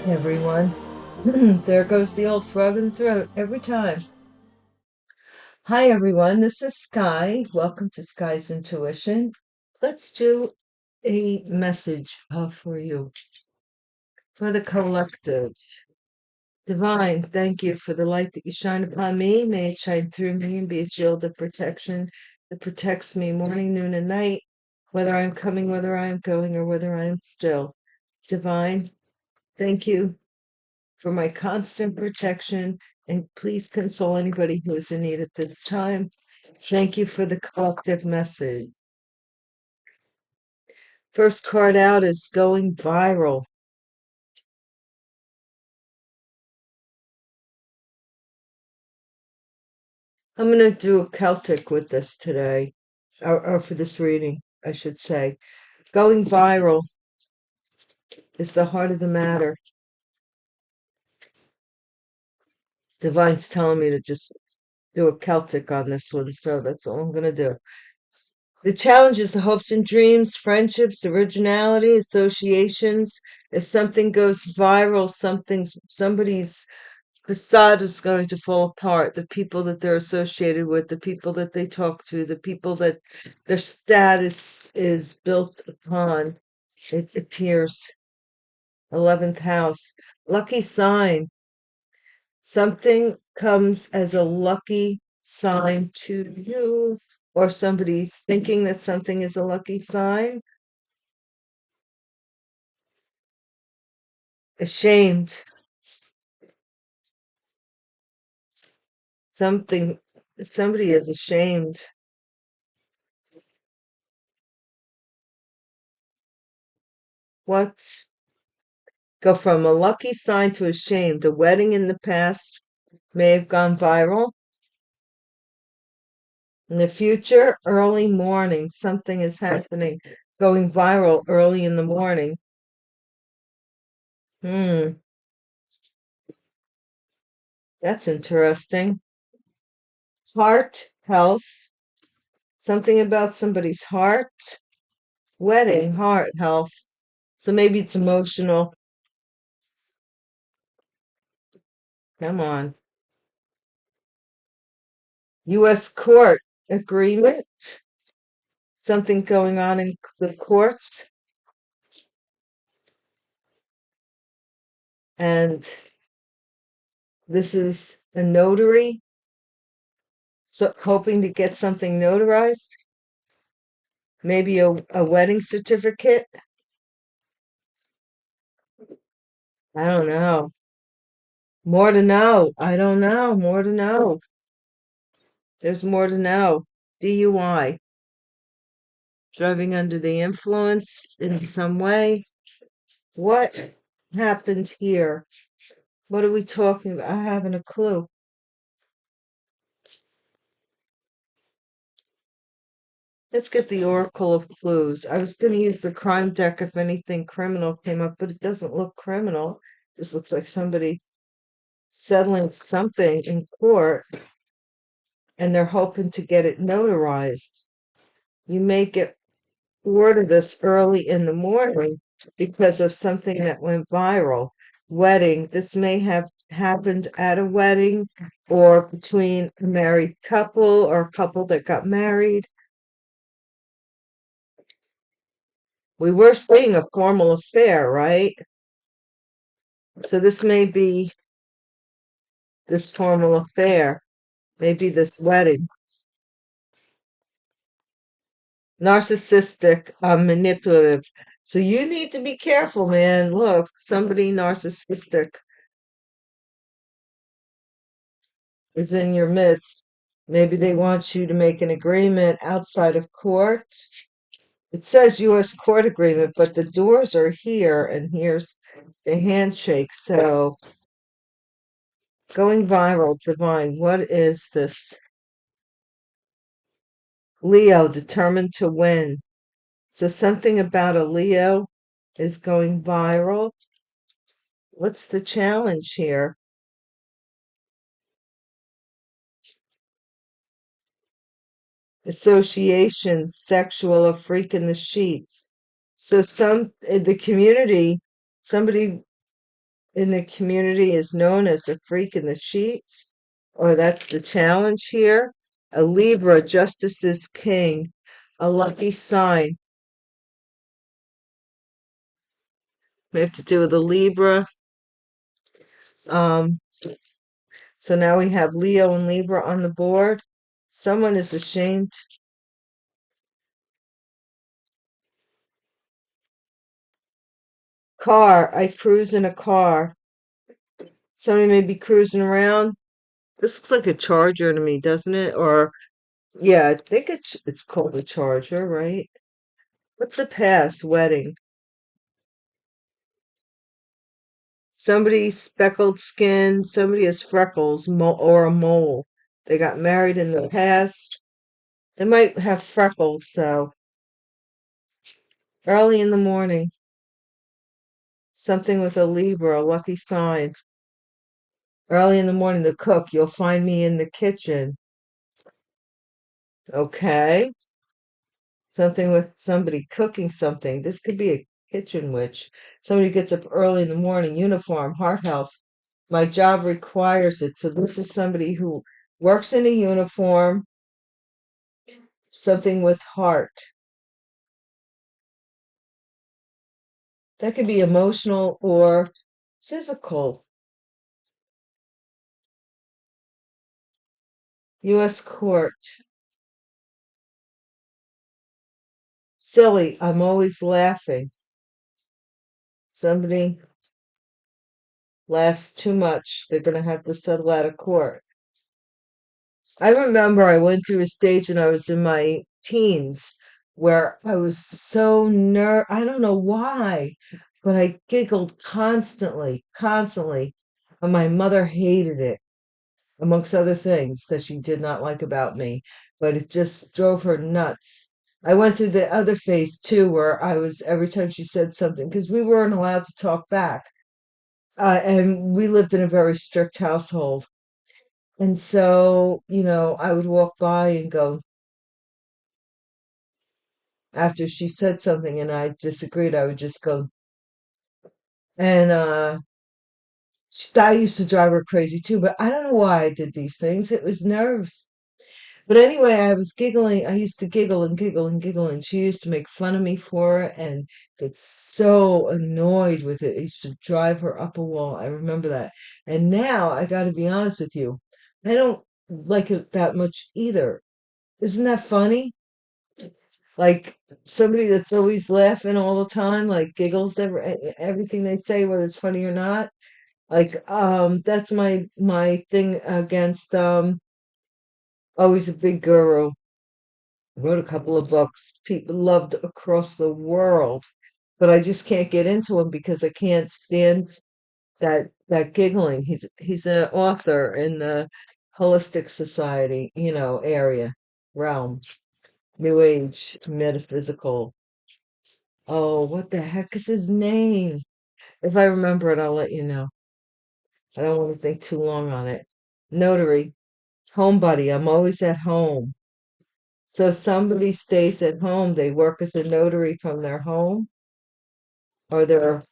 Everyone. There goes the old frog in the throat every time. Hi, everyone. This is Sky. Welcome to Sky's Intuition. Let's do a message for you, for the collective. Divine, thank you for the light that you shine upon me. May it shine through me and be a shield of protection that protects me morning, noon, and night, whether I'm coming, whether I'm going, or whether I'm still. Divine, thank you for my constant protection, and please console anybody who is in need at this time. Thank you for the collective message. First card out is going viral. I'm going to do a Celtic with this today, or for this reading, I should say. Going viral is the heart of the matter. Divine's telling me to just do a Celtic on this one, so that's all I'm going to do. The challenge is the hopes and dreams, friendships, originality, associations. If something goes viral, somebody's facade is going to fall apart. The people that they're associated with, the people that they talk to, the people that their status is built upon. It appears. 11th house. Lucky sign. Something comes as a lucky sign to you, or somebody's thinking that something is a lucky sign. Ashamed. Somebody is ashamed. What? Go from a lucky sign to ashamed. A wedding in the past may have gone viral. In the future, early morning, something is happening, going viral early in the morning. That's interesting. Heart, health, something about somebody's heart. Wedding, heart, health. So maybe it's emotional. Come on. U.S. court agreement. Something going on in the courts. And this is a notary. So hoping to get something notarized. Maybe a wedding certificate. I don't know. More to know. I don't know. More to know. There's more to know. DUI. Driving under the influence in some way. What happened here? What are we talking about? I haven't a clue. Let's get the Oracle of Clues. I was going to use the crime deck if anything criminal came up, but it doesn't look criminal. It just looks like somebody settling something in court, and they're hoping to get it notarized. You may get word of this early in the morning because of something that went viral. Wedding. This may have happened at a wedding or between a married couple or a couple that got married. We were seeing a formal affair, right? So this may be this formal affair, maybe this wedding. Narcissistic, manipulative. So you need to be careful, man. Look, somebody narcissistic is in your midst. Maybe they want you to make an agreement outside of court. It says U.S. court agreement, but the doors are here, and here's the handshake. So going viral, divine. What is this? Leo, determined to win. So something about a Leo is going viral. What's the challenge here? Association, sexual, a freak in the sheets. So the community, somebody in the community is known as a freak in the sheets, or that's the challenge here. A Libra, justice is king, a lucky sign. We have to do with a Libra. Um, so now we have Leo and Libra on the board. Someone is ashamed. Car, I cruise in a car. Somebody may be cruising around. This looks like a charger to me, doesn't it? Or yeah, I think it's called a charger, right? What's the past? Wedding. Somebody speckled skin, somebody has freckles, or a mole. They got married in the past. They might have freckles though. Early in the morning, something with a Libra, a lucky sign. Early in the morning, the cook, you'll find me in the kitchen. Okay. Something with somebody cooking something. This could be a kitchen witch. Somebody gets up early in the morning, uniform, heart health. My job requires it. So this is somebody who works in a uniform, something with heart. That could be emotional or physical. U.S. court. Silly. I'm always laughing. Somebody laughs too much. They're going to have to settle out of court. I remember I went through a stage when I was in my teens where I was so I don't know why, but I giggled constantly, constantly. And my mother hated it, amongst other things that she did not like about me, but it just drove her nuts. I went through the other phase too, where I was every time she said something, because we weren't allowed to talk back. And we lived in a very strict household. And so, I would walk by and go, after she said something and I disagreed, I would just go, and that used to drive her crazy too. But I don't know why I did these things. It was nerves. But anyway, I was giggling. I used to giggle and giggle and giggle, and she used to make fun of me for it and get so annoyed with it. It used to drive her up a wall. I remember that. And now I got to be honest with you, I don't like it that much either. Isn't that funny? Like somebody that's always laughing all the time, like giggles everything they say, whether it's funny or not. Like that's my thing against always a big guru. Wrote a couple of books people loved across the world, but I just can't get into him because I can't stand that giggling. He's an author in the holistic society, area, realm, new age, metaphysical. Oh, what the heck is his name? If I remember it, I'll let you know. I don't want to think too long on it. Notary, homebody, I'm always at home. So somebody stays at home, they work as a notary from their home, or they're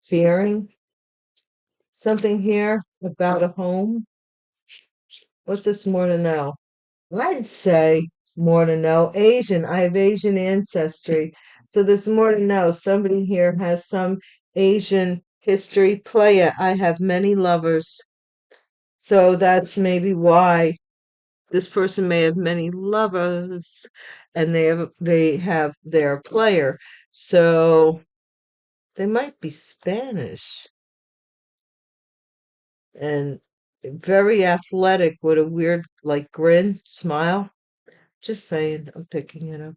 fearing something here about a home. What's this more to know? I'd say more to know. Asian, I have Asian ancestry. So there's more to know. Somebody here has some Asian history. Play it. I have many lovers. So that's maybe why this person may have many lovers and they have their player. So they might be Spanish and very athletic with a weird like grin, smile. Just saying, I'm picking it up.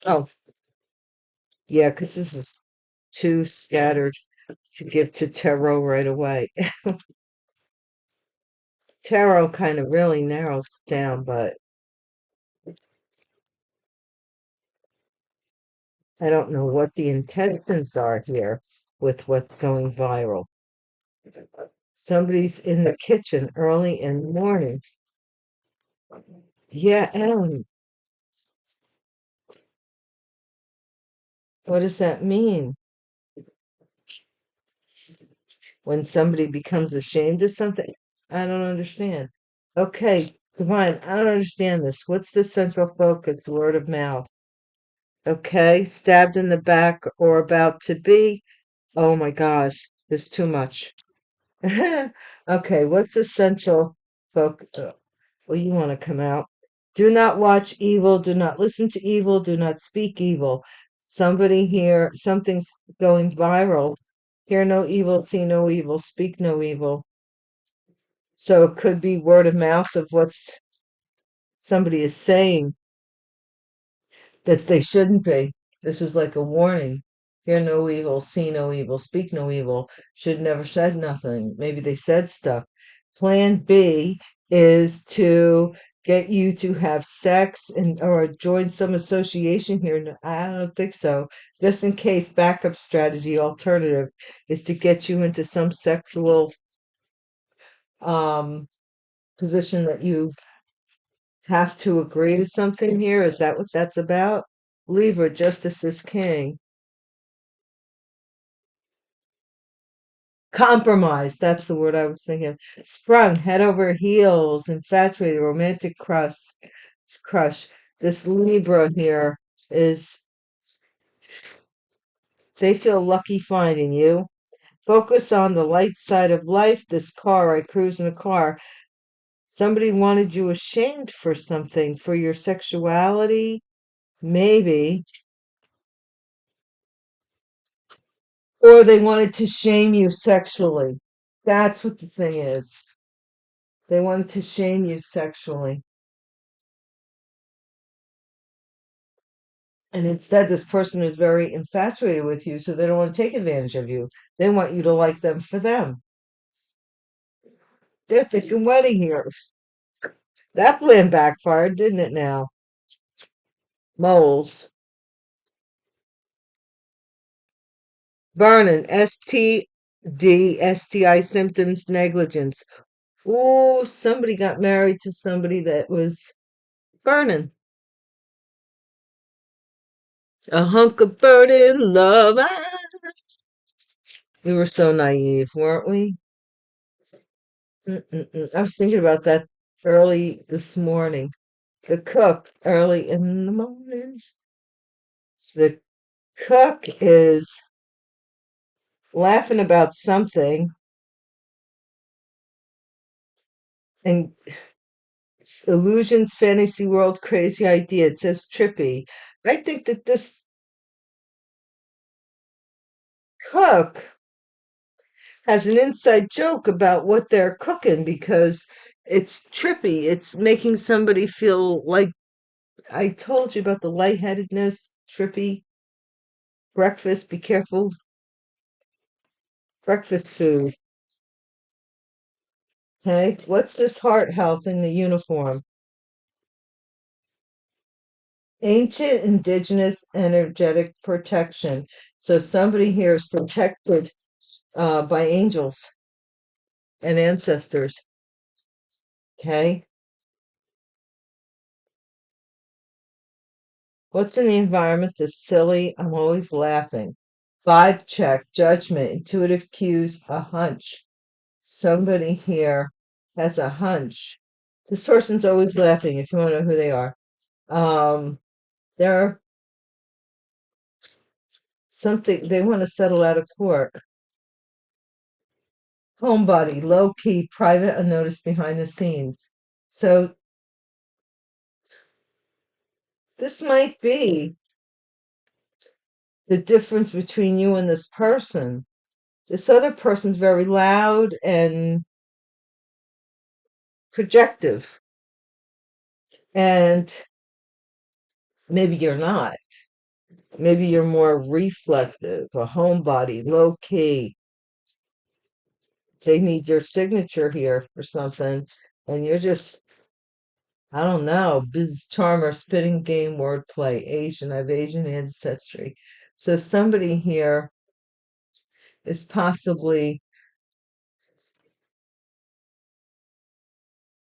Oh, yeah, because this is too scattered to give to tarot right away. Tarot kind of really narrows down, but I don't know what the intentions are here with what's going viral. Somebody's in the kitchen early in the morning. Yeah, Ellen. What does that mean? When somebody becomes ashamed of something? I don't understand. Okay, Divine, I don't understand this. What's the central focus? Word of mouth. Okay, stabbed in the back or about to be. Oh my gosh, there's too much. Okay, what's essential focus? Well, you want to come out. Do not watch evil. Do not listen to evil. Do not speak evil. Somebody here, something's going viral. Hear no evil, see no evil, speak no evil. So it could be word of mouth of what's somebody is saying that they shouldn't be. This is like a warning. Hear no evil, see no evil, speak no evil. Should never said nothing. Maybe they said stuff. Plan B is to get you to have sex and or join some association here. I don't think so. Just in case, backup strategy alternative is to get you into some sexual um position that you have to agree to something here. Is that what that's about? Libra, justice is king. Compromise, that's the word I was thinking. Sprung, head over heels, infatuated, romantic crush. This Libra here is, they feel lucky finding you. Focus on the light side of life. This car, I cruise in a car. Somebody wanted you ashamed for something, for your sexuality, maybe. Or they wanted to shame you sexually. That's what the thing is. They wanted to shame you sexually. And instead, this person is very infatuated with you, so they don't want to take advantage of you. They want you to like them for them. They're thinking wedding here. That plan backfired, didn't it now? Moles. Burning. STD, STI symptoms, negligence. Ooh, somebody got married to somebody that was burning. A hunk of burning love. Ah. We were so naive, weren't we? Mm-mm-mm. I was thinking about that early this morning. The cook, early in the morning. The cook is laughing about something and illusions, fantasy world, crazy idea. It says trippy. I think that this cook has an inside joke about what they're cooking because it's trippy. It's making somebody feel like I told you about the lightheadedness, trippy breakfast. Be careful. Breakfast food. Okay. What's this heart health in the uniform? Ancient indigenous energetic protection. So somebody here is protected by angels and ancestors. Okay. What's in the environment that's silly? I'm always laughing. Vibe check, judgment, intuitive cues, a hunch. Somebody here has a hunch. This person's always laughing if you want to know who they are. They're something they want to settle out of court. Homebody, low key, private, unnoticed behind the scenes. So this might be the difference between you and this person. This other person's very loud and projective, and maybe you're not. Maybe you're more reflective, a homebody, low key. They need your signature here for something, and you're just, I don't know, biz charmer, spitting game, wordplay, Asian. I have Asian ancestry. So somebody here is possibly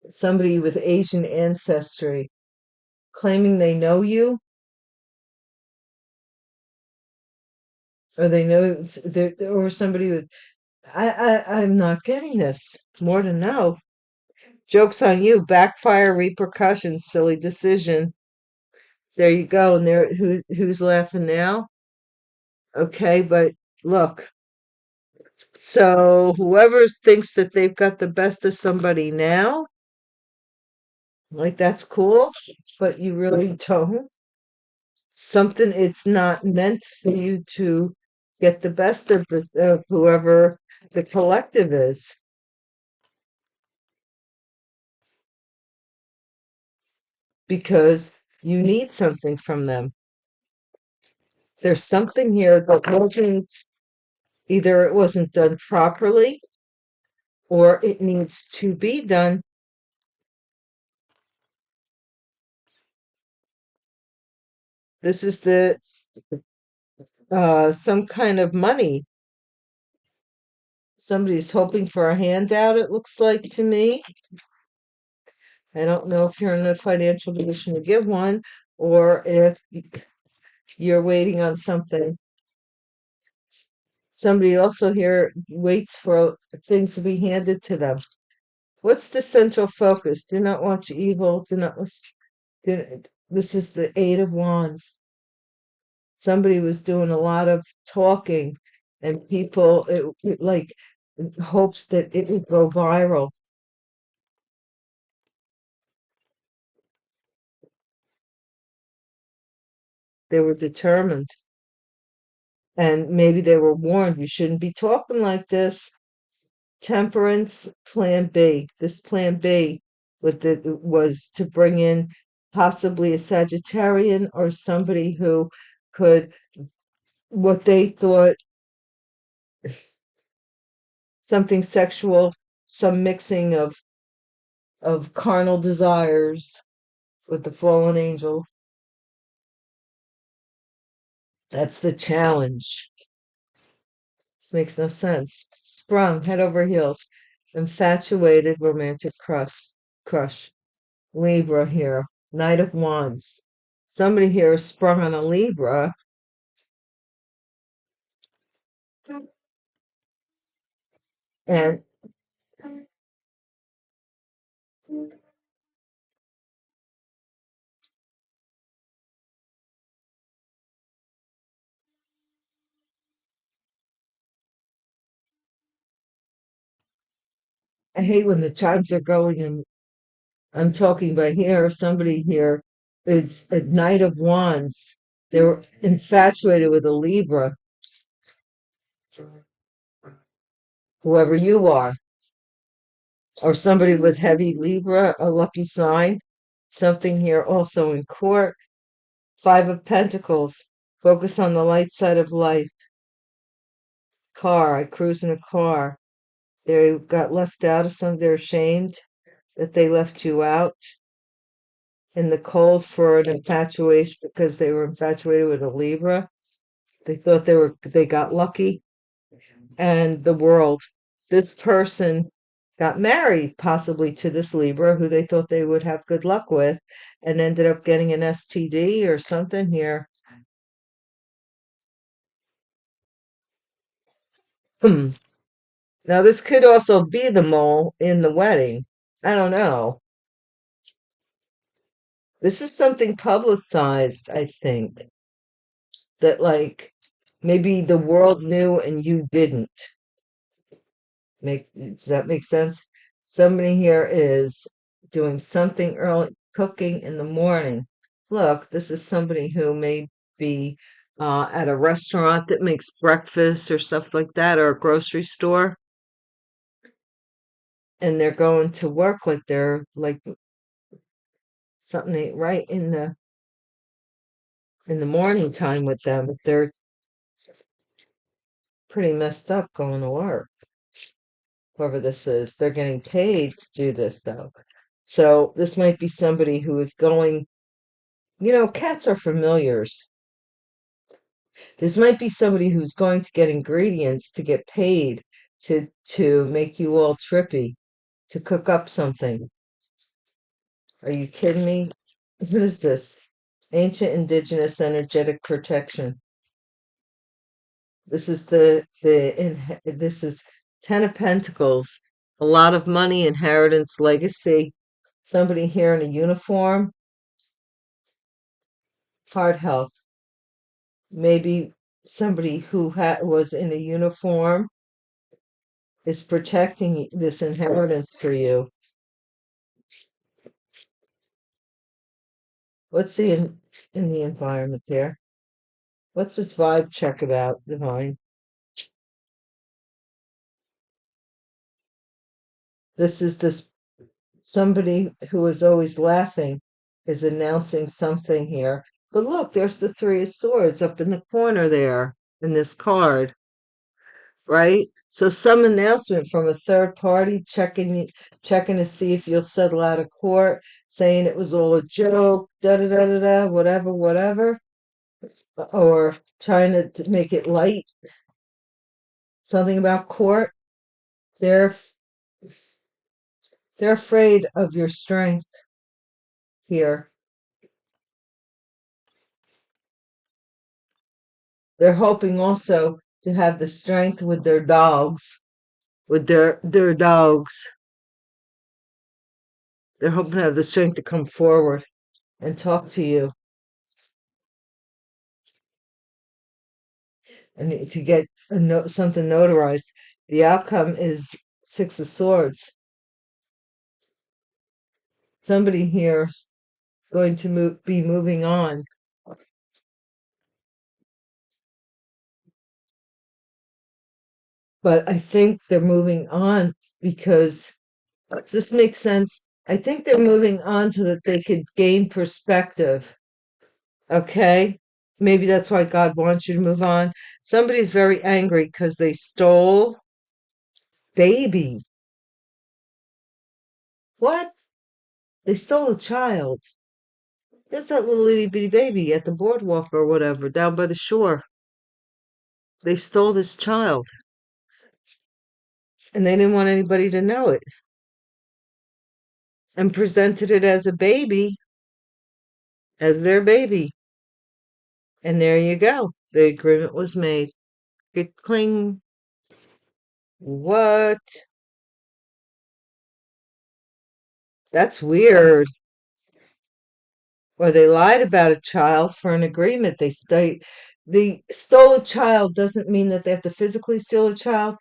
somebody with Asian ancestry claiming they know you. Or they know or somebody with I'm not getting this. More to know. Joke's on you. Backfire repercussions, silly decision. There you go. And there who's laughing now? Okay, but look. So whoever thinks that they've got the best of somebody now, like that's cool, but you really don't. Something it's not meant for you to get the best of this of whoever the collective is, because you need something from them. There's something here that wasn't either it wasn't done properly or it needs to be done. This is the some kind of money. Somebody's hoping for a handout, it looks like to me. I don't know if you're in a financial position to give one or if you're waiting on something. Somebody also here waits for things to be handed to them. What's the central focus? Do not watch evil. Do not this is the Eight of Wands. Somebody was doing a lot of talking, and people it like hopes that it would go viral. They were determined, and maybe they were warned, you shouldn't be talking like this. Temperance plan B. This plan B was to bring in possibly a Sagittarian or somebody who could, what they thought, something sexual, some mixing of carnal desires with the fallen angel. That's the challenge. This makes no sense. Sprung head over heels. Infatuated romantic crush. Libra here. Knight of Wands. Somebody here is sprung on a Libra. And I hate when the chimes are going and I'm talking about here. Somebody here is a Knight of Wands. They were infatuated with a Libra, whoever you are, or somebody with heavy Libra, a lucky sign. Something here also in court. Five of Pentacles. Focus on the light side of life. Car. I cruise in a car. They got left out of something. They're ashamed that they left you out in the cold for an infatuation because they were infatuated with a Libra. They thought they got lucky. And the world. This person got married possibly to this Libra who they thought they would have good luck with and ended up getting an STD or something here. Hmm. Now this could also be the mole in the wedding. I don't know. This is something publicized, I think, that like maybe the world knew and you didn't. Does that make sense? Somebody here is doing something early, cooking in the morning. Look, this is somebody who may be at a restaurant that makes breakfast or stuff like that, or a grocery store, and they're going to work like they're like something ain't right in the morning time with them. They're pretty messed up going to work. Whoever this is, they're getting paid to do this though. So this might be somebody who is going, cats are familiars. This might be somebody who's going to get ingredients to get paid to make you all trippy, to cook up something. Are you kidding me? What is this? Ancient indigenous energetic protection. This is Ten of Pentacles. A lot of money, inheritance, legacy. Somebody here in a uniform, heart health. Maybe somebody who was in a uniform is protecting this inheritance for you. What's in the environment there? What's this vibe check about, Divine? This somebody who is always laughing is announcing something here. But look, there's the Three of Swords up in the corner there in this card, right? So some announcement from a third party checking to see if you'll settle out of court, saying it was all a joke, da da da da da, whatever, whatever, or trying to make it light. Something about court. They're they're afraid of your strength here. They're hoping also to have the strength with their dogs, with their dogs. They're hoping to have the strength to come forward and talk to you and to get something notarized. The outcome is Six of Swords. Somebody here is going to be moving on. But I think they're moving on because does this make sense? I think they're moving on so that they could gain perspective. Okay? Maybe that's why God wants you to move on. Somebody's very angry because they stole baby. What? They stole a child. There's that little itty bitty baby at the boardwalk or whatever down by the shore. They stole this child and they didn't want anybody to know it and presented it as a baby, as their baby. And there you go. The agreement was made. Good cling. What? That's weird. Or they lied about a child for an agreement. They stole a child doesn't mean that they have to physically steal a child.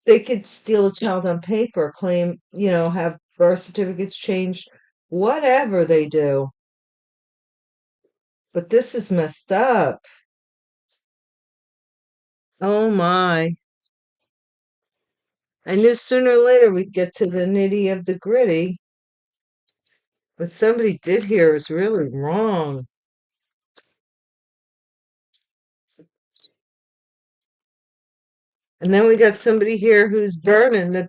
They could steal a child on paper, claim, have birth certificates changed, whatever they do. But this is messed up. Oh my. I knew sooner or later we'd get to the nitty of the gritty. What somebody did here is really wrong. And then we got somebody here who's burning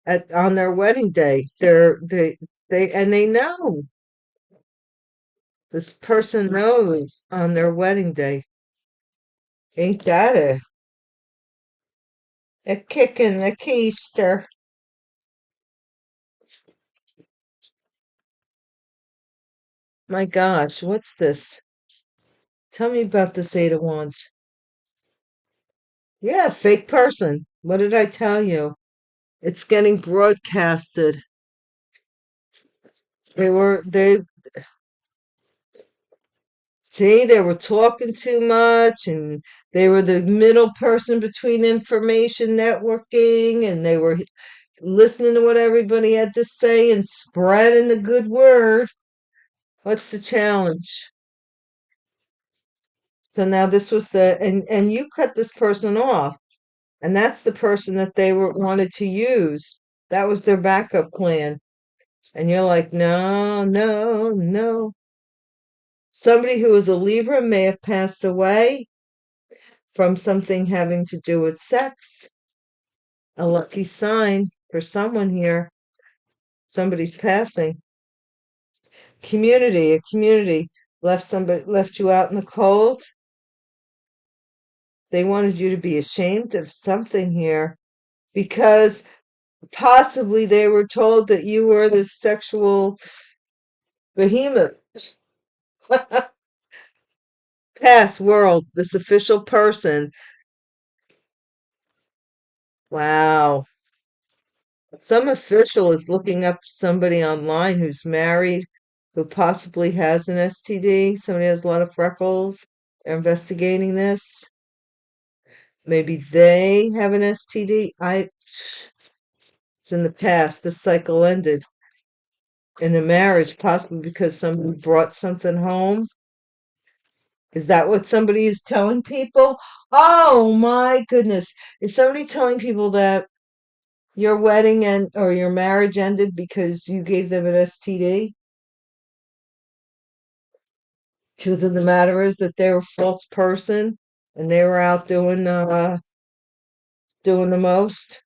on their wedding day. They know. This person knows on their wedding day. Ain't that a kick in the keister? My gosh, what's this? Tell me about this Eight of Wands. Yeah, fake person. What did I tell you? It's getting broadcasted. They see, they were talking too much and they were the middle person between information networking and they were listening to what everybody had to say and spreading the good word. What's the challenge? So now this was and you cut this person off, and that's the person that they wanted to use. That was their backup plan. And you're like, no, no, no. Somebody who is a Libra may have passed away from something having to do with sex. A lucky sign for someone here. Somebody's passing. A community left you out in the cold. They wanted you to be ashamed of something here because possibly they were told that you were the sexual behemoth. Past world, this official person Wow. Some official is looking up somebody online who's married, who possibly has an STD. Somebody has a lot of freckles. They're investigating this. Maybe they have an STD. It's in the past. This cycle ended in the marriage, possibly because somebody brought something home. Is that what somebody is telling people? Oh my goodness. Is somebody telling people that your wedding and or your marriage ended because you gave them an STD? Truth of the matter is that they were a false person and they were out doing the most.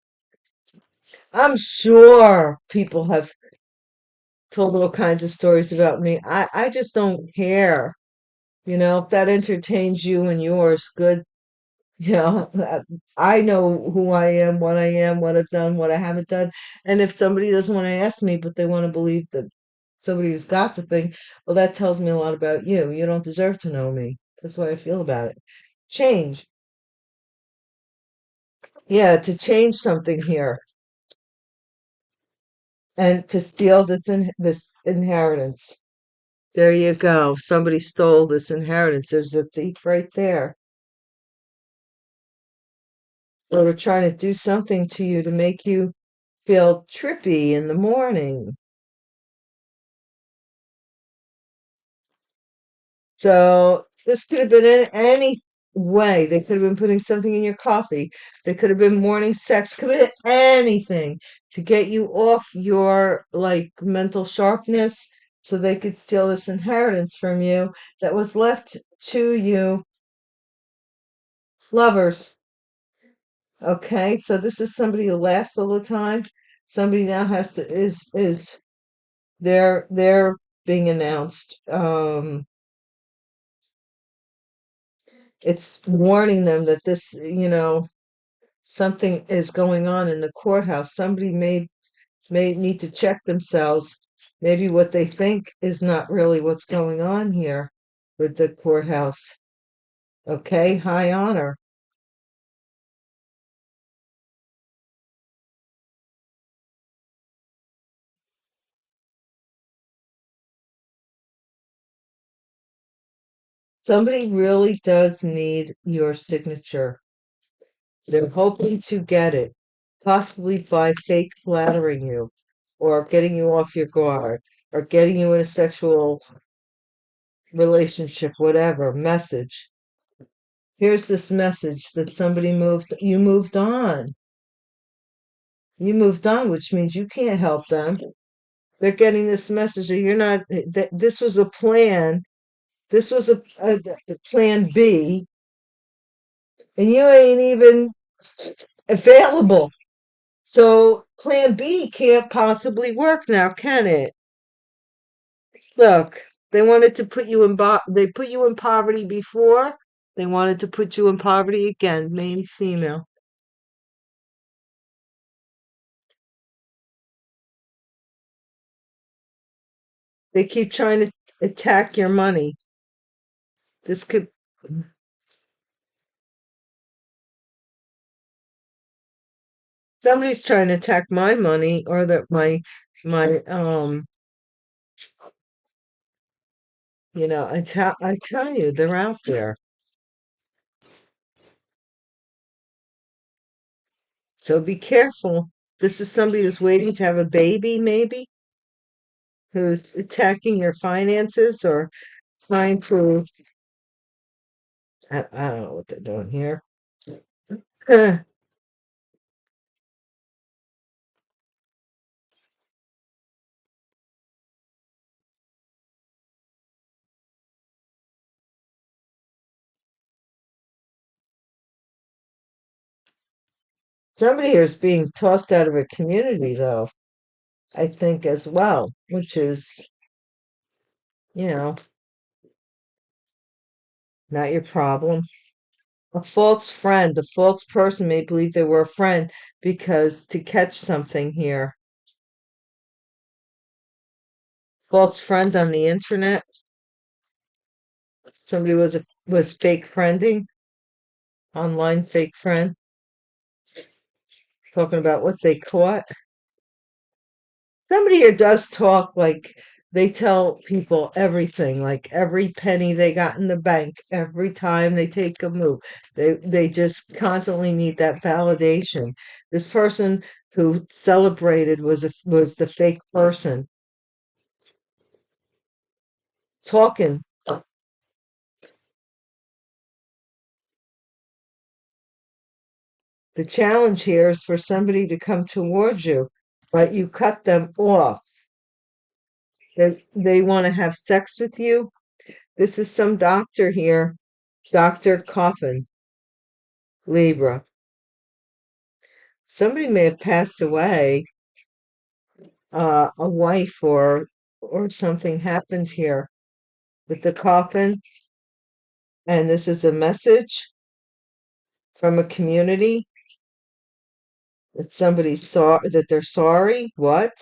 I'm sure people have told all kinds of stories about me. I just don't care. If that entertains you and yours, good. I know who I am, what I've done, what I haven't done. And if somebody doesn't want to ask me, but they want to believe that somebody who's gossiping, well, that tells me a lot about you. You don't deserve to know me. That's the way I feel about it. Change. Yeah, to change something here and to steal this inheritance. There you go. Somebody stole this inheritance. There's a thief right there. So they're trying to do something to you to make you feel trippy in the morning. So this could have been in any way. They could have been putting something in your coffee. They could have been morning sex. Could have been anything to get you off your like mental sharpness so they could steal this inheritance from you that was left to you. Lovers. Okay, so this is somebody who laughs all the time. Somebody now has to is they're being announced. It's warning them that this, something is going on in the courthouse. Somebody may need to check themselves. Maybe what they think is not really what's going on here with the courthouse. Okay, high honor. Somebody really does need your signature. They're hoping to get it, possibly by fake flattering you, or getting you off your guard, or getting you in a sexual relationship, whatever message. Here's this message that you moved on. You moved on, which means you can't help them. They're getting this message that you're not, that this was a plan. This was a plan B, and you ain't even available. So plan B can't possibly work now, can it? Look, they wanted to put you in, they put you in poverty before. They wanted to put you in poverty again, main female. They keep trying to attack your money. This could, somebody's trying to attack my money or that my I tell you, they're out there. So be careful. This is somebody who's waiting to have a baby, maybe, who's attacking your finances or trying to, I don't know what they're doing here. Somebody here is being tossed out of a community, though, I think, as well, which is, you know, not your problem. A false friend, a false person may believe they were a friend because to catch something here. False friend on the internet. Somebody was fake friending, online fake friend. talking about what they caught. Somebody here does talk like they tell people everything, like every penny they got in the bank, every time they take a move. They just constantly need that validation. This person who celebrated was the fake person talking. The challenge here is for somebody to come towards you, but you cut them off. They want to have sex with you. This is some doctor here, Dr. Coffin, Libra. Somebody may have passed away, a wife or something happened here with the coffin, and this is a message from a community that somebody saw that they're sorry. What?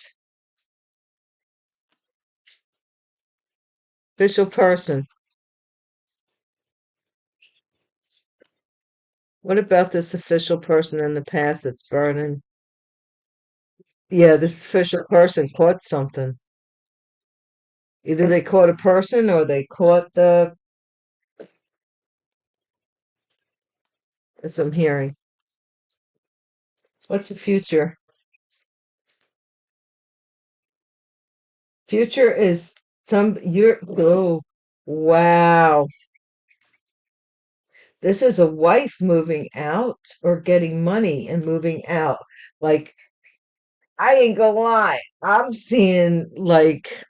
Official person. What about this official person in the past that's burning? Yeah, this official person caught something. Either they caught a person or they caught the, as I'm hearing. What's the future? Future is oh, wow. This is a wife moving out or getting money and moving out. Like, I ain't gonna lie. I'm seeing like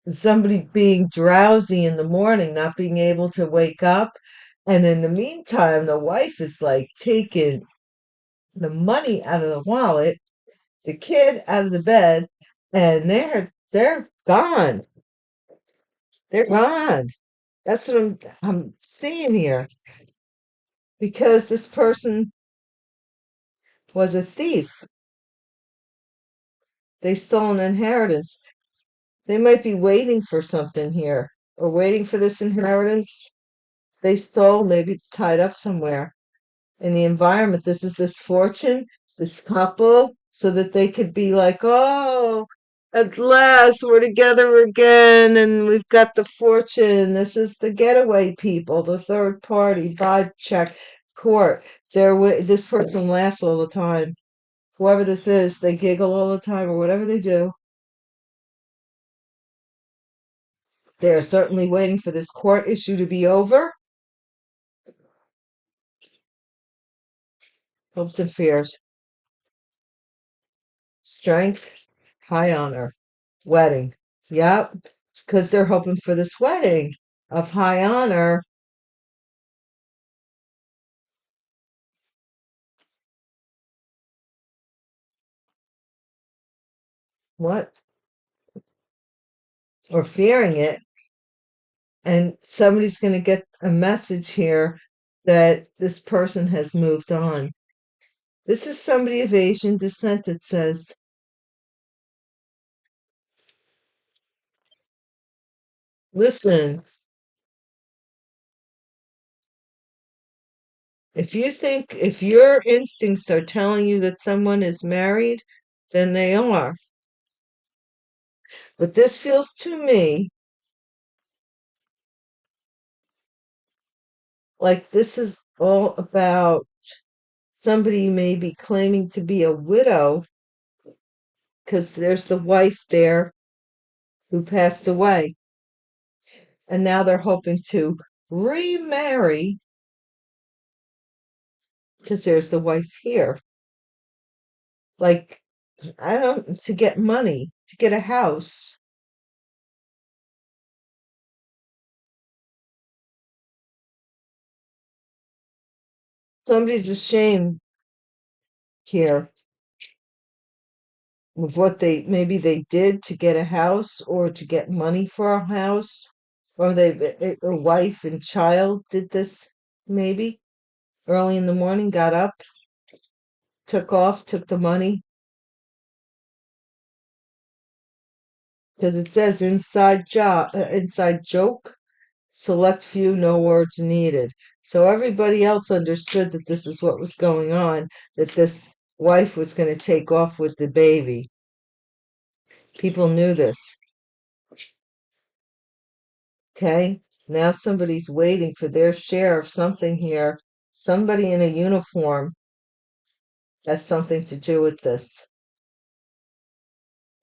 somebody being drowsy in the morning, not being able to wake up. And in the meantime, the wife is like taking the money out of the wallet, the kid out of the bed, and they're gone. They're gone. That's what I'm seeing here. Because this person was a thief. They stole an inheritance. They might be waiting for something here or waiting for this inheritance they stole. Maybe it's tied up somewhere in the environment. This is this fortune, this couple, so that they could be like, oh, at last we're together again and we've got the fortune. This is the getaway people, the third party, vibe check, court. This person laughs all the time. Whoever this is, they giggle all the time or whatever they do. They're certainly waiting for this court issue to be over. Hopes and fears. Strength, high honor. Wedding. Yep. Because they're hoping for this wedding of high honor. What? Or fearing it. And somebody's going to get a message here that this person has moved on. This is somebody of Asian descent, it says. Listen, if your instincts are telling you that someone is married, then they are. But this feels to me like this is all about somebody maybe claiming to be a widow because there's the wife there who passed away. And now they're hoping to remarry because there's the wife here. Like, I don't, to get money, to get a house. Somebody's ashamed here of what maybe they did to get a house or to get money for a house. Or a wife and child did this maybe early in the morning, got up, took off, took the money. Because it says inside joke. Select few, no words needed. So everybody else understood that this is what was going on, that this wife was going to take off with the baby. People knew this. Okay? Now somebody's waiting for their share of something here. Somebody in a uniform has something to do with this.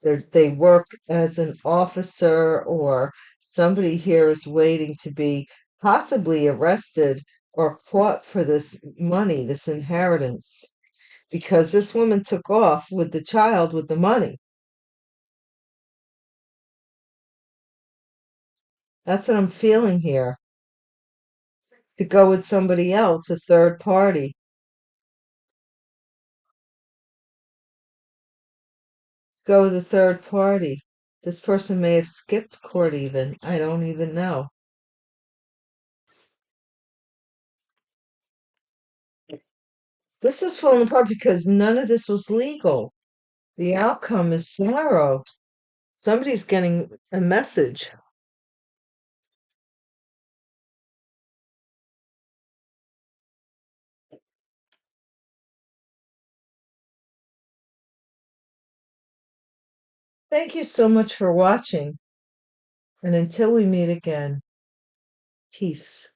They work as an officer, or somebody here is waiting to be possibly arrested or caught for this money, this inheritance, because this woman took off with the child with the money. That's what I'm feeling here. To go with somebody else, a third party. Let's go with a third party. This person may have skipped court even. I don't even know. This is falling apart because none of this was legal. The outcome is sorrow. Somebody's getting a message. Thank you so much for watching. And until we meet again, peace.